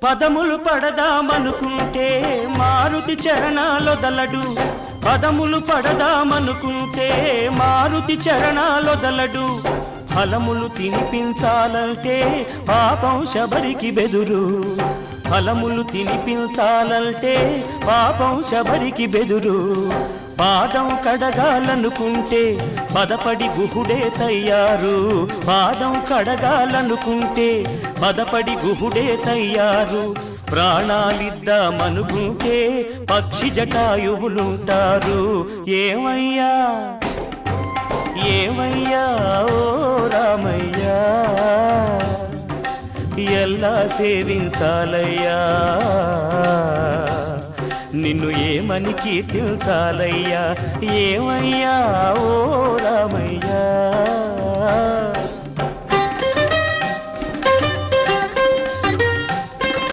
పదములు పడదామనుకుంటే మారుతి చరణాలొదలడు పదములు పడదామనుకుంటే మారుతి చరణాలొదలడు ఫలములు తినిపించాలంటే పాపం శబరికి బెదురు ఫలములు తినిపించాలంటే పాపం శబరికి బెదురు పాదం కడగాలనుకుంటే పదపడి గుహుడే తయ్యారు పాదం కడగాలనుకుంటే పదపడి గుహుడే తయ్యారు ప్రాణాలిద్దామనుకుంటే పక్షి జటాయువులుంటారు ఏమయ్యా ఏమయ్యా ఓ రామయ్యా ఎల్లా సేవించాలయ్యా నిన్ను ఏమని కీర్తించాలయ్యా ఏమయ్యా ఓ రామయ్యా